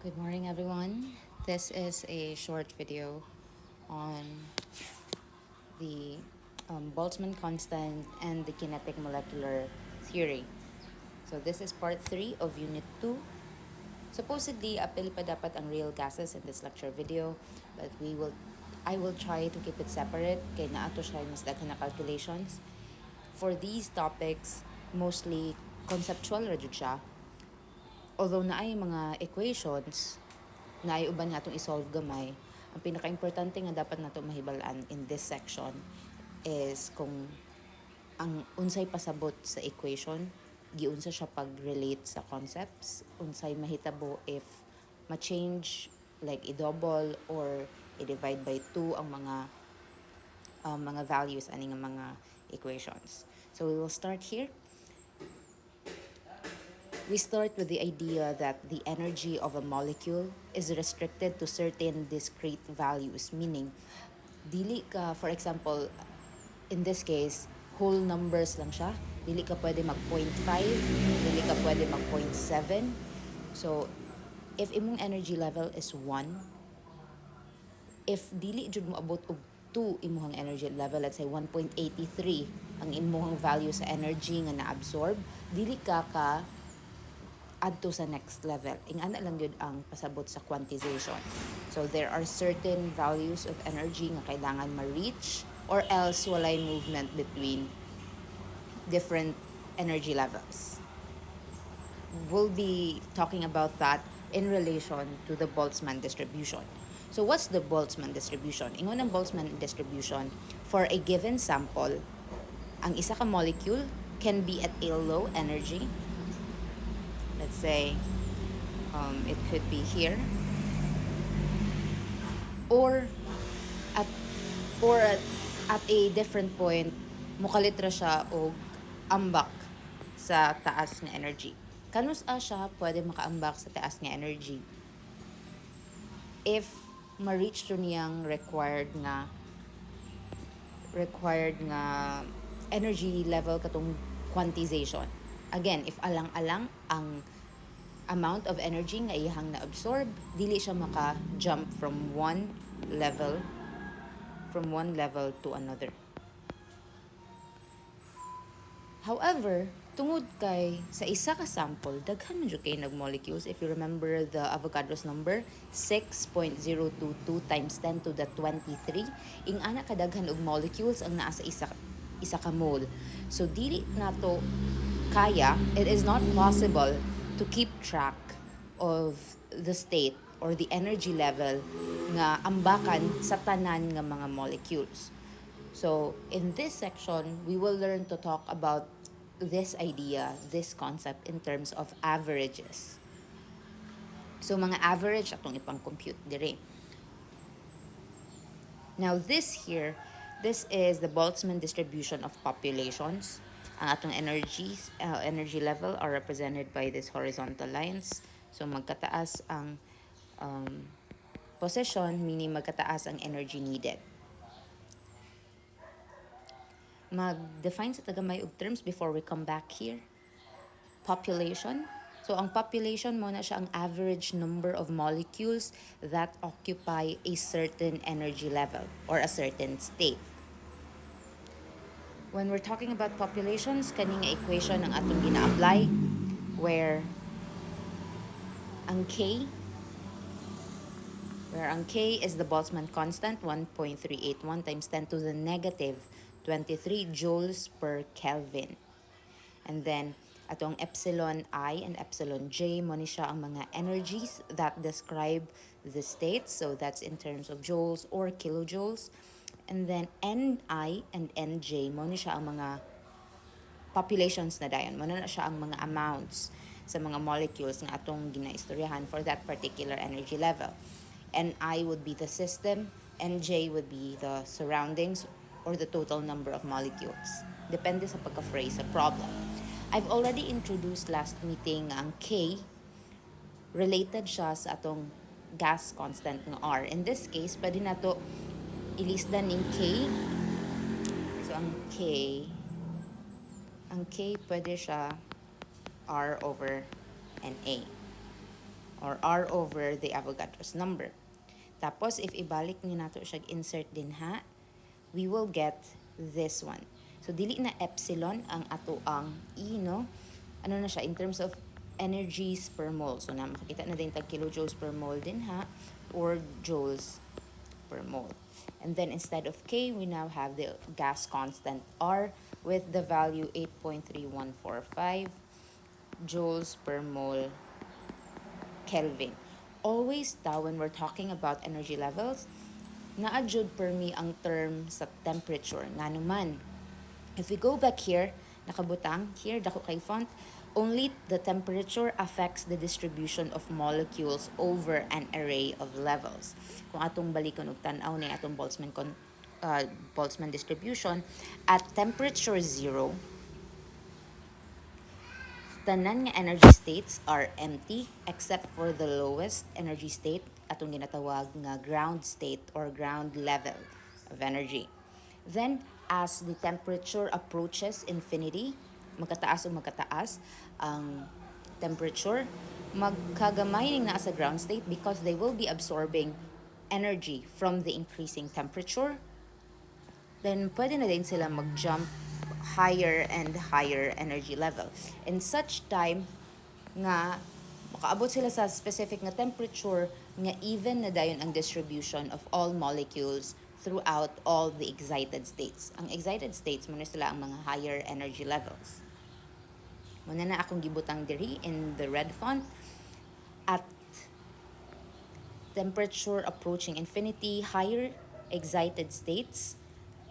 Good morning, everyone. This is a short video on the Boltzmann constant and the kinetic molecular theory. So this is part 3 of Unit 2. Supposedly, apil pa dapat ang real gases in this lecture video, but I will try to keep it separate kay naato siya mas daghan na calculations. For these topics, mostly conceptual ra jud siya. Although naay mga equations, naay uban nga itong isolve gamay, ang pinaka-importante nga dapat nato mahibalaan in this section is kung ang unsay pasabot sa equation, giunsa siya pag-relate sa concepts, unsay mahitabo if ma-change, like i-double or i-divide by 2 ang mga values ani nga mga equations. So we will start here. We start with the idea that the energy of a molecule is restricted to certain discrete values, meaning, dili ka, for example, in this case, whole numbers lang siya. Dili ka pwede mag 0.5, dili ka pwede mag 0.7. So, if imong energy level is 1, if dili jud mo abot og 2 imong energy level, let's say 1.83 ang imong value sa energy nga na-absorb, dili ka adto sa next level. Ingana lang yun ang pasabot sa quantization. So there are certain values of energy nga kailangan ma-reach or else walay movement between different energy levels. We'll be talking about that in relation to the Boltzmann distribution. So what's the Boltzmann distribution? Ingon ang Boltzmann distribution, for a given sample, ang isa ka molecule can be at a low energy. Let's say it could be here, or at a different point mukalitra siya og ambak sa taas nga energy. Kanus siya pwede makaambak sa taas nga energy if ma-reach to niyang required nga energy level katong quantization. Again, if alang-alang ang amount of energy nga iyang na-absorb, dili siya maka-jump from one level to another. However, tungod kay sa isa ka sample, daghan man jud kay nag-molecules. If you remember the Avogadro's number, 6.022 times 10 to the 23, ing-ana kadaghan og molecules ang naa sa isa ka mole. So dili nato kaya, it is not possible to keep track of the state or the energy level nga ambakan sa tanan nga mga molecules. So, in this section, we will learn to talk about this idea, this concept in terms of averages. So, mga average atong ipang-compute dire. Now, this is the Boltzmann distribution of populations. Ang atong energy level are represented by these horizontal lines. So, magkataas ang position, meaning magkataas ang energy needed. Mag-define sa tagamay og terms before we come back here. Population. So, ang population mo na siya ang average number of molecules that occupy a certain energy level or a certain state. When we're talking about populations, kaning equation ang atong gina-apply where ang K is the Boltzmann constant, 1.381 times 10 to the negative 23 joules per Kelvin. And then, atong epsilon I and epsilon J, mo ni siya ang mga energies that describe the states. So that's in terms of joules or kilojoules. And then Ni and Nj, mo ni siya ang mga populations na dayon. Mo na siya ang mga amounts sa mga molecules nga atong ginaistoryahan for that particular energy level. Ni would be the system, Nj would be the surroundings or the total number of molecules. Depende sa pagka-phrase sa problem. I've already introduced last meeting ang K. Related siya sa atong gas constant ng R. In this case, pwede na to ilisdan ng K. So, ang K pwede siya R over NA. or R over the Avogadro's number. Tapos, if ibalik ni nato siya insert din ha, we will get this one. So, dili na epsilon ang ato ang E, no? Ano na siya, in terms of energies per mole. So, na makikita na din tag kilojoules per mole din ha, or joules per mole. And then, instead of K, we now have the gas constant R with the value 8.3145 joules per mole Kelvin. Always daw when we're talking about energy levels, na-adjud per me ang term sa temperature. Nga naman, if we go back here, nakabutang, here, dako kay font, only the temperature affects the distribution of molecules over an array of levels. Kung atong balikon og tan-aw ni atong Boltzmann distribution, at temperature 0, tanan nga energy states are empty except for the lowest energy state, atong ginatawag nga ground state or ground level of energy. Then, as the temperature approaches infinity, magkataas ang temperature, magkagamay ning naa sa ground state because they will be absorbing energy from the increasing temperature. Then, pwede na din sila mag-jump higher and higher energy level. In such time nga makaabot sila sa specific nga temperature nga even na dayon ang distribution of all molecules throughout all the excited states. Ang excited states muna sila ang mga higher energy levels. Muna na akong gibutang diri in the red font. At temperature approaching infinity, higher excited states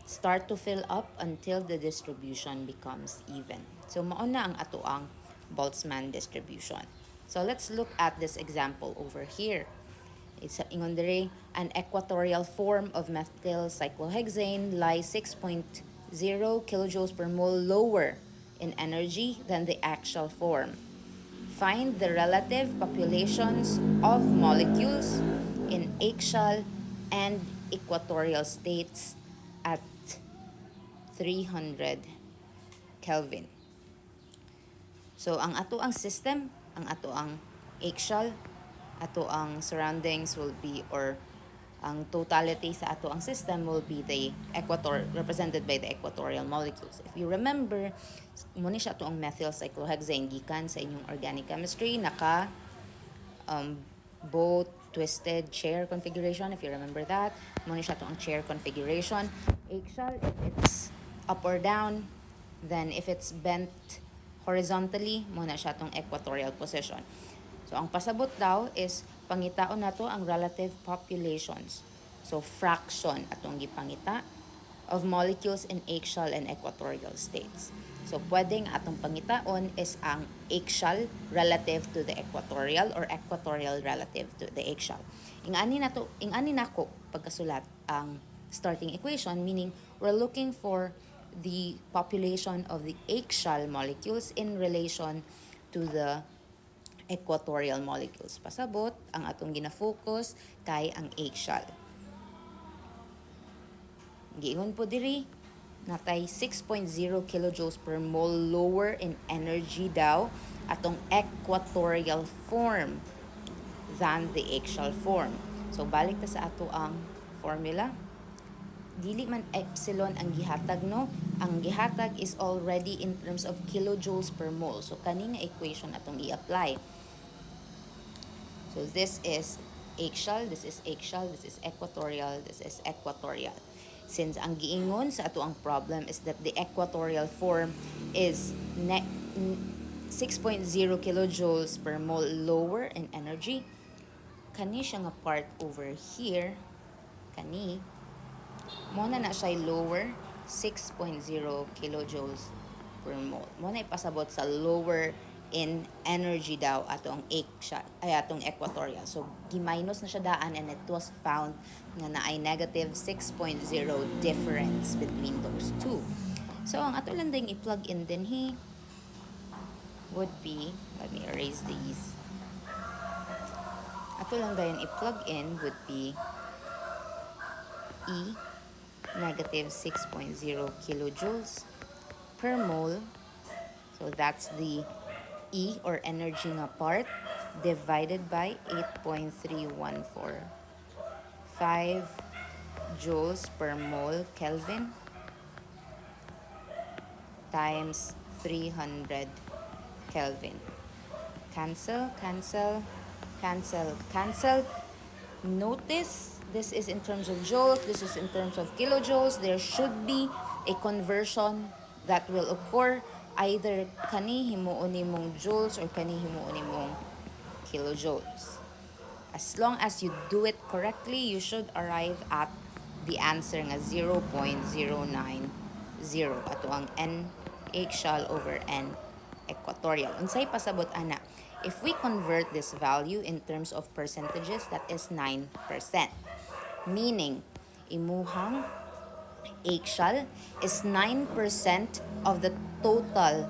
start to fill up until the distribution becomes even. So mauna ang ato ang Boltzmann distribution. So let's look at this example over here. It's ingon diri, an equatorial form of methyl cyclohexane lies 6.0 kilojoules per mole lower in energy than the actual form. Find the relative populations of molecules in axial and equatorial states at 300 Kelvin. So, ang ato ang system, ang ato ang axial, ato ang surroundings will be, or ang totality sa ato ang system will be the equator, represented by the equatorial molecules. If you remember, muna siya ato ang methyl cyclohexane, gikan sa inyong organic chemistry, naka both twisted chair configuration, if you remember that. Muna siya ato ang chair configuration. Axial, if it's up or down, then if it's bent horizontally, muna siya itong equatorial position. So, ang pasabot daw is pangitaon nato ang relative populations. So, fraction atong gipangita of molecules in axial and equatorial states. So, pwedeng atong pangitaon is ang axial relative to the equatorial or equatorial relative to the axial. Ingani nako pagkasulat ang starting equation, meaning we're looking for the population of the axial molecules in relation to the equatorial molecules. Pasabot, ang atong gina-focus kay ang axial. Giingon po diri, natay 6.0 kilojoules per mole lower in energy daw atong equatorial form than the axial form. So, balik ta sa ato ang formula. Dili man epsilon ang gihatag, no? Ang gihatag is already in terms of kilojoules per mole. So, kaning equation atong i-apply. So, this is axial, this is axial, this is equatorial, this is equatorial. Since ang giingon sa ato ang problem is that the equatorial form is 6.0 kilojoules per mole lower in energy, kani siya nga part over here, kani, muna na siya lower 6.0 kilojoules per mole. Muna ipasabot sa lower in energy daw atong atong equatorial. So, giminus na siya daan and it was found nga na ay negative 6.0 difference between those two. So, ang ato lang ding i-plug in din would be, let me erase these. Ato lang dayon i-plug in would be E negative 6.0 kilojoules per mole. So, that's the E or energy nga part. divided by 8.314. 5 joules per mole Kelvin times 300 Kelvin. Cancel, cancel, cancel, cancel. Notice this is in terms of joules, this is in terms of kilojoules. There should be a conversion that will occur either kani himuon nimong joules or kani himuon nimong kilojoules. As long as you do it correctly, you should arrive at the answer nga 0.090. Ato ang N equal over N equatorial. Unsay pasabot ana? If we convert this value in terms of percentages, that is 9%. Meaning, imuhang equal is 9% of the total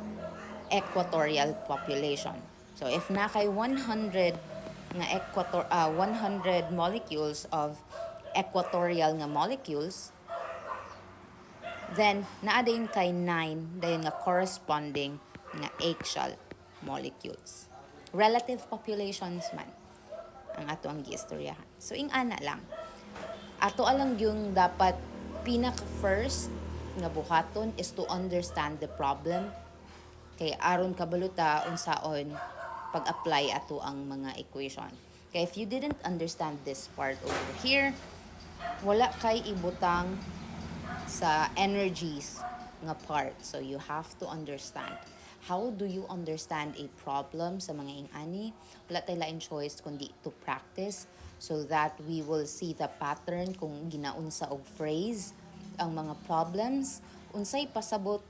equatorial population. So if na kay 100 100 molecules of equatorial nga molecules, then naa dayon kay 9 dayon nga corresponding nga axial molecules. Relative populations man ang ato ang giistoryahan. So ing-ana lang. Ato alang yung dapat pinaka first nga buhaton is to understand the problem kay aron kabaluta unsaon pag-apply ato ang mga equation. Kaya if you didn't understand this part over here, wala kay ibutang sa energies nga part. So you have to understand. How do you understand a problem sa mga ingani? Wala tayo laing choice kundi to practice so that we will see the pattern kung ginaunsa og phrase ang mga problems. Unsay pasabot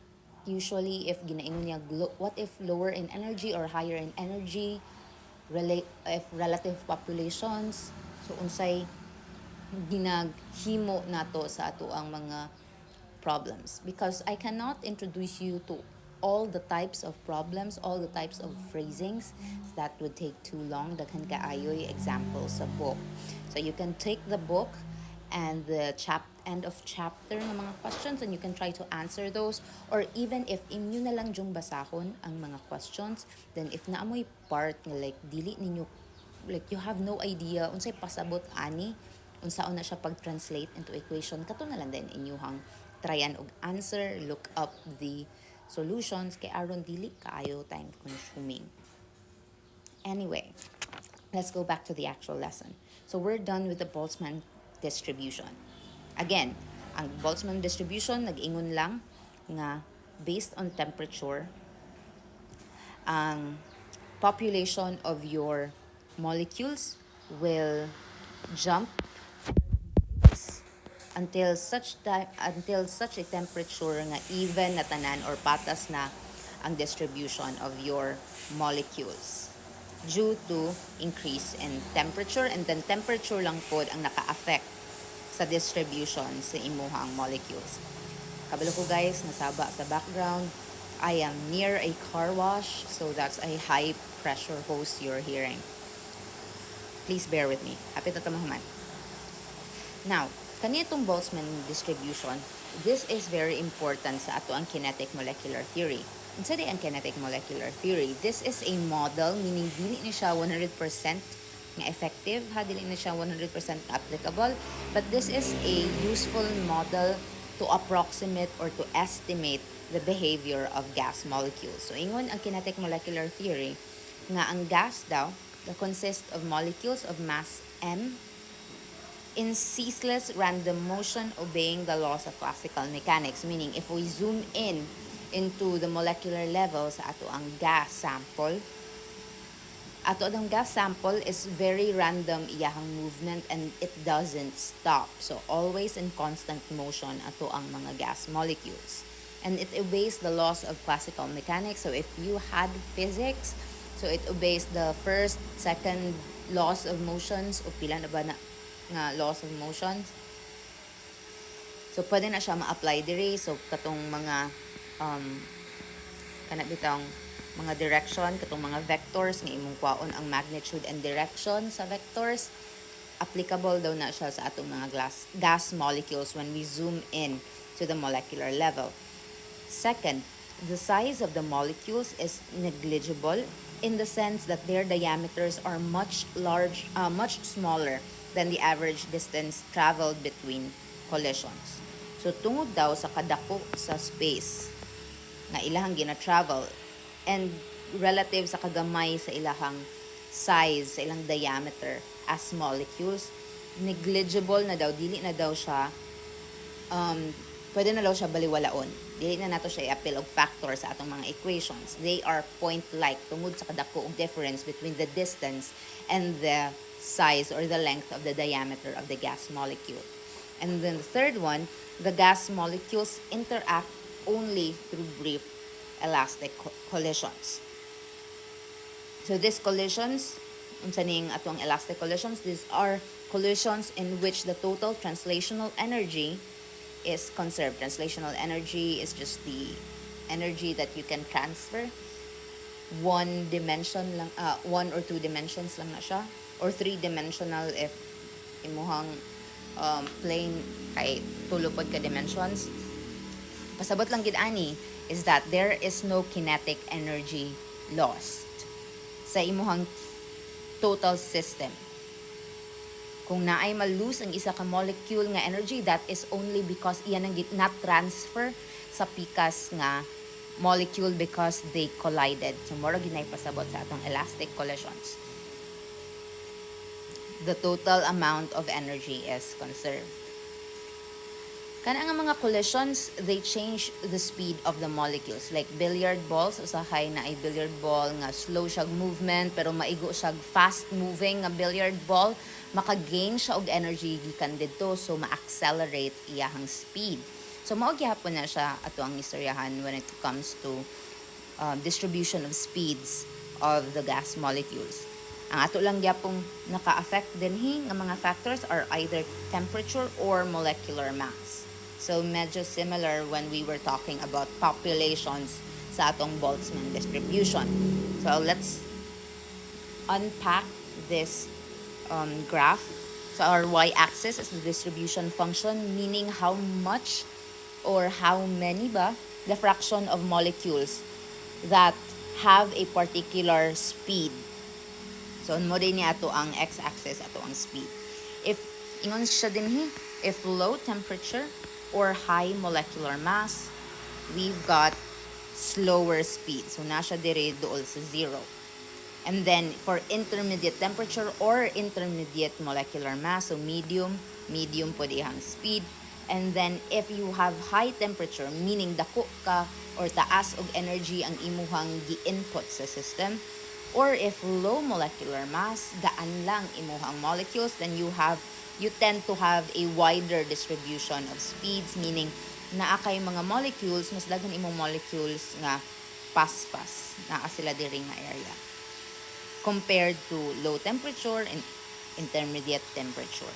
usually if ginaingon niya what if lower in energy or higher in energy, if relative populations, so unsay ginaghimo nato sa ato ang mga problems, because I cannot introduce you to all the types of problems, all the types of phrasings. That would take too long. Daghan kaayoy examples sa book. So you can take the book and the end of chapter ng mga questions and you can try to answer those, or even if inyo na lang jung basahon ang mga questions, then if naamoy part nga like dili ninyo, like you have no idea unsay pasabot ani, unsaon na siya pag-translate into equation, kato na lang din inyuhang tryan og answer, look up the solutions kay aron dili kaayo time consuming. Anyway, let's go back to the actual lesson. So we're done with the Boltzmann distribution. Again, ang Boltzmann distribution nag-ingon lang nga based on temperature, ang population of your molecules will jump until such a temperature nga even na tanan or patas na ang distribution of your molecules due to increase in temperature, and then temperature lang pod ang naka-affect sa distribution sa imuhang molecules. Kabalo ko guys, nasaba sa background, I am near a car wash, so that's a high pressure hose you're hearing. Please bear with me. Hapit na tamahuman. Now, kanitong Boltzmann distribution, this is very important sa ato ang kinetic molecular theory. Unsa di ang kinetic molecular theory? This is a model, meaning dili ni siya 100% nga effective, dili ni siya 100% applicable, but this is a useful model to approximate or to estimate the behavior of gas molecules. So ingon ang kinetic molecular theory nga ang gas daw consists of molecules of mass m in ceaseless random motion obeying the laws of classical mechanics. Meaning, if we zoom in into the molecular level sa ato ang gas sample, ato ang gas sample is very random iyahang movement and it doesn't stop. So, always in constant motion ato ang mga gas molecules. And it obeys the laws of classical mechanics. So, if you had physics, so it obeys the first, second laws of motions, o pila na ba na nga laws of motion. So pwede na siya ma-apply diri. So katong mga kanabitang mga direction, katong mga vectors nga imong kwaon ang magnitude and direction sa vectors, applicable daw na siya sa atong mga gas molecules when we zoom in to the molecular level. Second, the size of the molecules is negligible in the sense that their diameters are much smaller than the average distance traveled between collisions. So tungod daw sa kadako sa space nga ilahang gina-travel and relative sa kagamay sa ilahang size, sa ilang diameter as molecules, negligible na daw, dili na daw siya pwede na daw siya baliwalaon. Dili na nato siya i-appeal og factor sa atong mga equations. They are point-like tungod sa kadako og difference between the distance and the size or the length of the diameter of the gas molecule. And then the third one, the gas molecules interact only through brief elastic collisions. So these collisions, unsa ning atong elastic collisions, these are collisions in which the total translational energy is conserved. Translational energy is just the energy that you can transfer. One dimension lang, one or two dimensions lang na siya, or three-dimensional if imuhang plane kay tulupod ka dimensions. Pasabot lang gid ani is that there is no kinetic energy lost sa imuhang total system. Kung naay ma-lose ang isa ka molecule nga energy, that is only because iyan ang not transfer sa pikas nga molecule because they collided. So, moro ginay pasabot sa atong elastic collisions. The total amount of energy is conserved. Kana nga mga collisions, they change the speed of the molecules. Like billiard balls, usahay na ay billiard ball nga slow siyag movement pero maigo siyag fast moving nga billiard ball, maka-gain siya og energy gikan didto, so ma-accelerate iyahang speed. So mao gyapon na siya ato ang istoryahan when it comes to distribution of speeds of the gas molecules. Ang ato lang gyapong naka-affect dinhi nga mga factors are either temperature or molecular mass. So medyo similar when we were talking about populations sa atong Boltzmann distribution. So let's unpack this graph. So our y-axis is the distribution function, meaning how much or how many ba the fraction of molecules that have a particular speed. So mo din ni ato ang x-axis, ato ang speed. If ingon siya dinhi, if low temperature or high molecular mass, we've got slower speed. So nasa dire duol sa 0. And then for intermediate temperature or intermediate molecular mass, so medium po dihang speed. And then if you have high temperature, meaning dako ka or taas og energy ang imuhang gi-input sa system, or if low molecular mass, gaan lang imuhang molecules, then you tend to have a wider distribution of speeds, meaning naa kay mga molecules, mas daghan imong molecules nga paspas, naa sila diri nga area, compared to low temperature and intermediate temperature.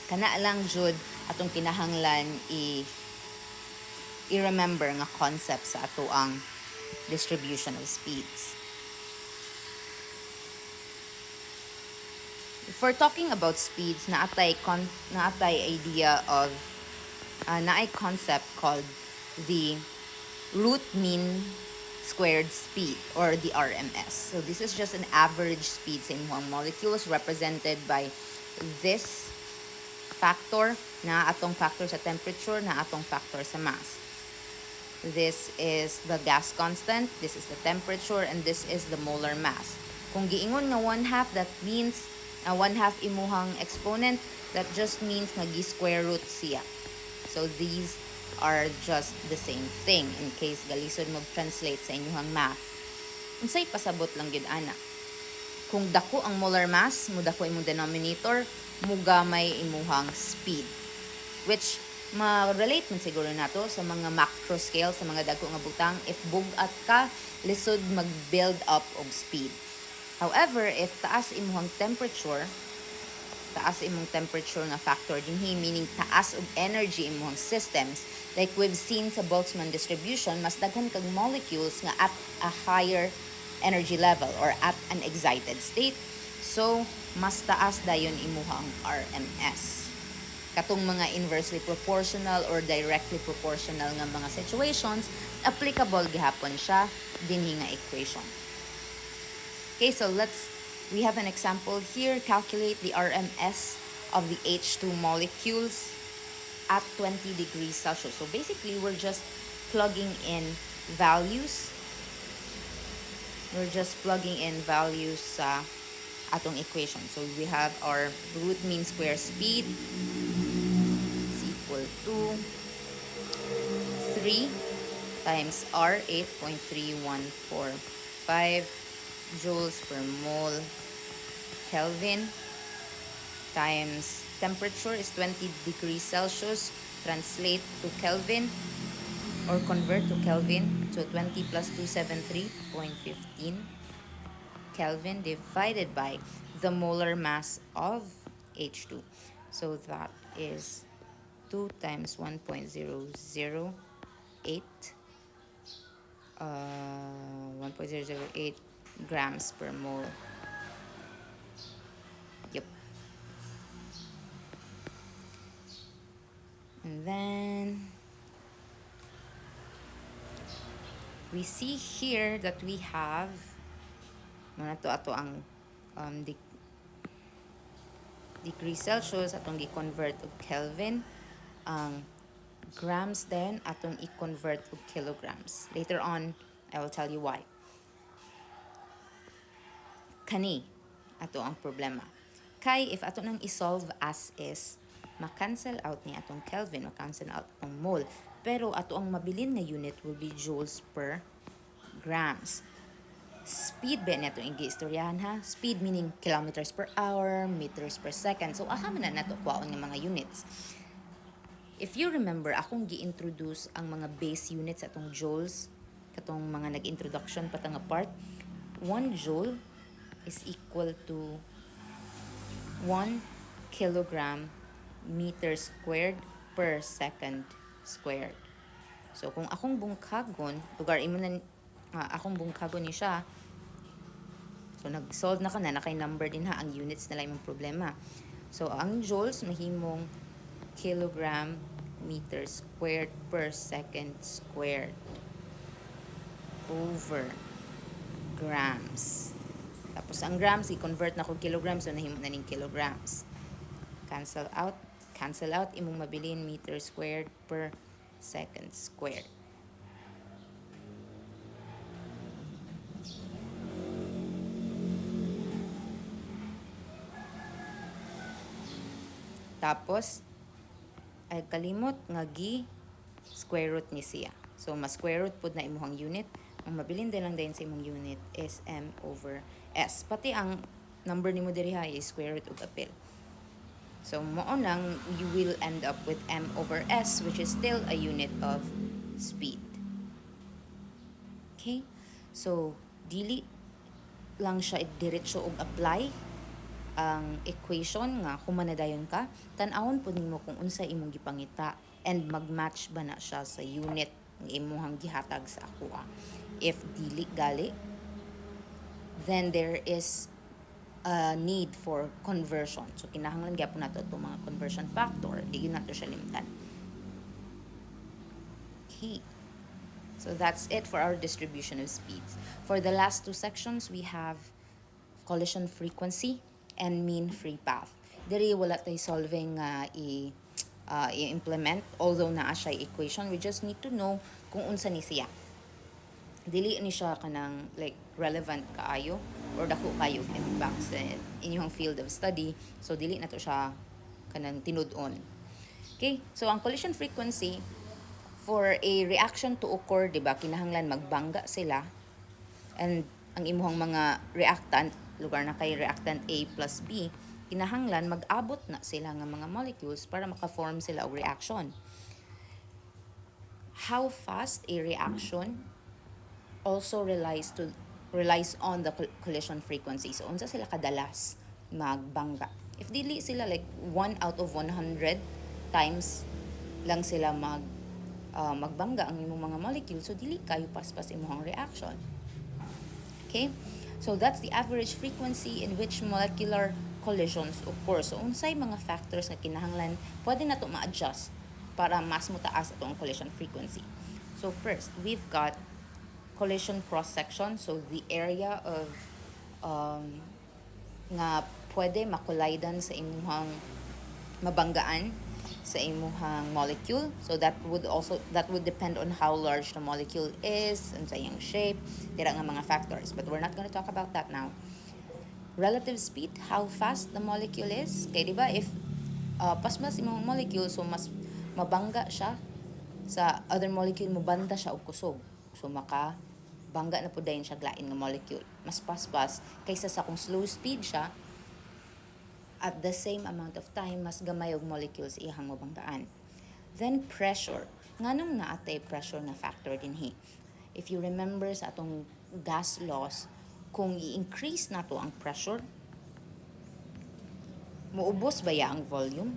Kana lang jud atong kinahanglan i-remember nga concept sa ato ang distribution of speeds. If we're talking about speeds, naatay idea of naay concept called the root mean squared speed, or the RMS. So this is just an average speed sa imong molecules represented by this factor, na atong factor sa temperature, na atong factor sa mass. This is the gas constant, this is the temperature, and this is the molar mass. Kung giingon nga 1/2, that means 1/2 imuhang exponent, that just means nag-square root siya. So these are just the same thing in case galisod mo translate sa inyong math. Unsay pasabot lang gid ana. Kung dako ang molar mass, mudako imong denominator, mugamay imuhang speed. Which ma-relate man siguro nato sa mga macro scale, sa mga dagko nga butang, if bugat ka, lisod mag-build up og speed. However, if taas imong temperature nga factor dinhi, meaning taas og energy imong systems, like we've seen sa Boltzmann distribution, mas daghan kag molecules nga at a higher energy level or at an excited state. So, mas taas dayon imuhang RMS. Katong mga inversely proportional or directly proportional nga mga situations, applicable gihapon siya dinhi nga equation. Okay, so we have an example here. Calculate the RMS of the H2 molecules at 20 degrees Celsius. So basically, we're just plugging in values. We're just plugging in values sa atong equation. So we have our root mean square speed is equal to 3 times R, 8.3145 joules per mole Kelvin, times temperature is 20 degrees Celsius. Translate to Kelvin or convert to Kelvin. So 20 plus 273.15 Kelvin divided by the molar mass of H2. So that is 2 times 1.008 1.008 grams per mole. Yep. And then we see here that we have ato ang degree Celsius atong gi-convert og Kelvin. Ang grams then atong i-convert og kilograms. Later on, I will tell you why. Kani ato ang problema. Kay if ato nang isolve as is, ma-cancel out ni atong Kelvin, ma-cancel out atong mole. Pero ato ang mabilin na unit will be joules per grams. Speed ba na itong i-istoryahan ha? Speed meaning kilometers per hour, meters per second. So, aha man na nato kwaon ng mga units. If you remember, akong gi-introduce ang mga base units atong joules, katong mga nag-introduction patang part. 1 joule is equal to 1 kilogram meter squared per second squared. So, kung akong bungkagon, lugar imo na akong bungkagon ni siya, so nag-solve na ka na, nakay number din ha, ang units na lang yung problema. So, ang joules mahimong kilogram meter squared per second squared over grams. Tapos ang grams, i-convert na ko kilograms, so nahimo na ning kilograms. Cancel out, imong mabilin meter squared per second squared. Tapos, ay kalimot nga square root ni siya. So, ma-square root pod na imuhang unit. Ang mabilin din lang din sa imong unit is m over s. Pati ang number ni mo diri ha is square root ug apil. So, mao nang you will end up with m over s, which is still a unit of speed. Okay? So, dili lang siya diretso og apply ang equation nga humanadayon ka, tan-awon po nimo kung unsa imong gipangita and mag-match ba na siya sa unit ng imong gihatag sa akuha. If dili gali, then there is a need for conversion. So kinahanglan gyapon nato itong mga conversion factor, di nato siya limtan. Okay. So that's it for our distribution of speeds. For the last two sections, we have collision frequency and mean free path. Diri wala tay solving i-implement, although naa siya equation. We just need to know kung unsa ni siya. Dili ni siya kanang like relevant kaayo or dako kayo impact sa inyong field of study. So dili nato siya kanang tinud-on. Okay? So ang collision frequency, for a reaction to occur, diba, kinahanglan magbangga sila, and ang imuhang mga reactant, lugar na kay reactant A plus B, kinahanglan mag-abot na sila ng mga molecules para maka-form sila og reaction. How fast a reaction also relies on the collision frequency. So, unsa sila kadalas magbangga. If dili sila like 1 out of 100 times lang sila magbangga ang imong mga molecules, so dili kayo paspas imong reaction. Okay? So that's the average frequency in which molecular collisions occur. So unsay mga factors nga kinahanglan pwede nato ma-adjust para mas mutaas atong collision frequency. So first, we've got collision cross section, so the area of nga pwede makollidan sa imuhang mabanggaan sa imuhang molecule. So that would depend on how large the molecule is and sa iyang shape, dira nga mga factors, but we're not going to talk about that now. Relative speed, how fast the molecule is. Kaya diba, if pasmas imong molecule, so mas mabangga siya sa other molecule, mo banda siya og kusog. So maka bangga na po dayon siya glain nga molecule. Mas paspas kaysa sa kung slow speed siya, at the same amount of time, mas gamay og molecules ihang mabanggaan. Then pressure. Nganong naatay pressure na factor dinhi? If you remember sa atong gas laws, kung i-increase nato ang pressure, muubos ba ya ang volume?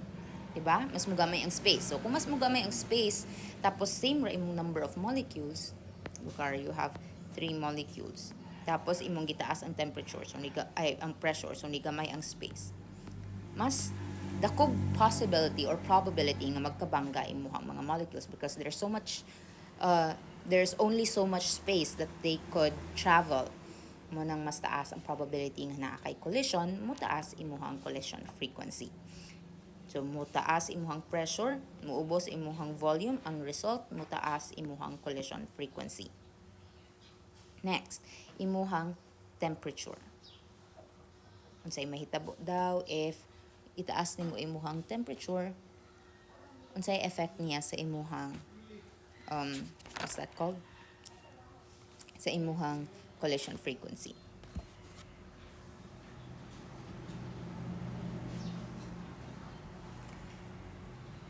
Diba? Mas mugamay ang space. So kung mas mugamay ang space, tapos same ra imong number of molecules, Bukar, you have 3 molecules. Tapos imong gitaas ang temperature, so ang pressure, so ni gamay ang space. Mas dakog possibility or probability nga magkabangga imuhang mga molecules because there's only so much space that they could travel. Mo nang mas taas ang probability nga naa kay collision, mo taas imuhang collision frequency. So mo taas imuhang pressure, muubos imuhang volume, ang result mo taas imuhang collision frequency. Next, imuhang temperature. Unsay mahitabo daw if itaas nimo imuhang temperature, unsay effect niya sa imuhang what's that called? Sa imuhang collision frequency.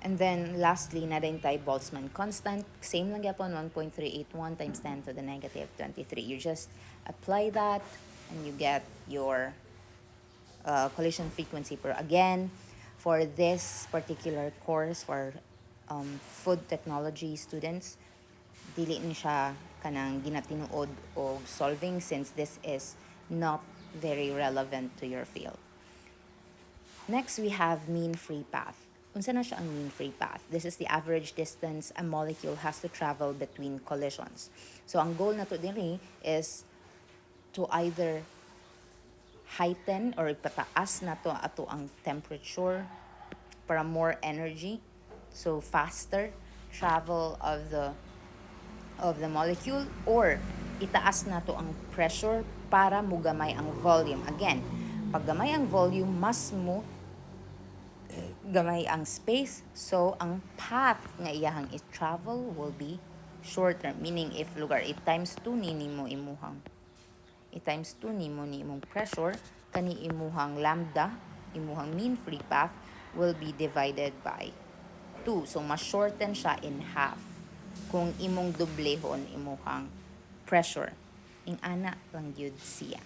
And then lastly, narin tayo Boltzmann constant. Same lang yapon, 1.381 times 10 to the negative 23. You just apply that and you get your collision frequency per. Again, for this particular course for food technology students, dili ni siya kanang ginatinuod o solving since this is not very relevant to your field. Next, we have mean free path. Unsa na siya ang mean free path? This is the average distance a molecule has to travel between collisions. So ang goal nato diri is to either heighten or ipataas nato ato ang temperature para more energy, so faster travel of the molecule, or itaas nato ang pressure para mugamay ang volume. Again, pag gamay ang volume, mas mo gamay ang space, so ang path nga iyahang i-travel will be shorter. Meaning, if lugar, i-times 2 ni mo imuhang i-times 2 nimo ni imong pressure, kani imuhang lambda, imuhang mean free path, will be divided by 2. So, mas shorten siya in half kung imong dublehon imuhang pressure. Ing ana lang yun siya.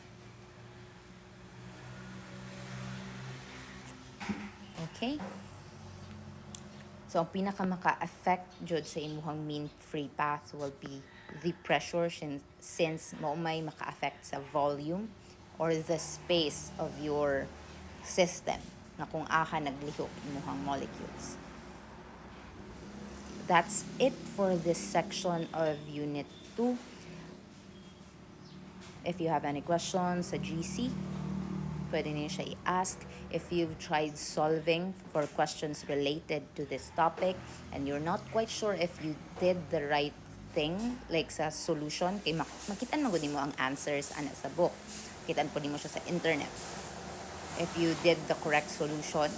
Okay? So, ang pinaka maka-affect jud sa imuhang mean free path will be the pressure since mo may maka-affect sa volume or the space of your system na kung aka naglihok imuhang molecules. That's it for this section of Unit 2. If you have any questions sa GC, pwede niyo siya i-ask. If you've tried solving for questions related to this topic and you're not quite sure if you did the right thing, like sa solution, kay makitaan mo mo ang answers ana sa book. Kitaan po mo siya sa internet. If you did the correct solution,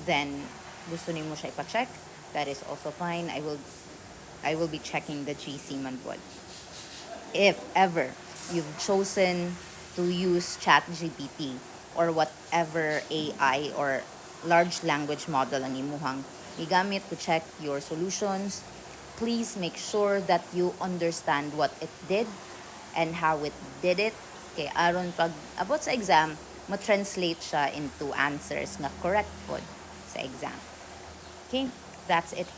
then gusto niyo siya ipa-check, that is also fine. I will be checking the GC man po. If ever you've chosen to use ChatGPT or whatever AI or large language model ang imuhang igamit to check your solutions, please make sure that you understand what it did and how it did it. Kay aron pag abot sa exam, ma-translate siya into answers na correct pod sa exam. Okay, that's it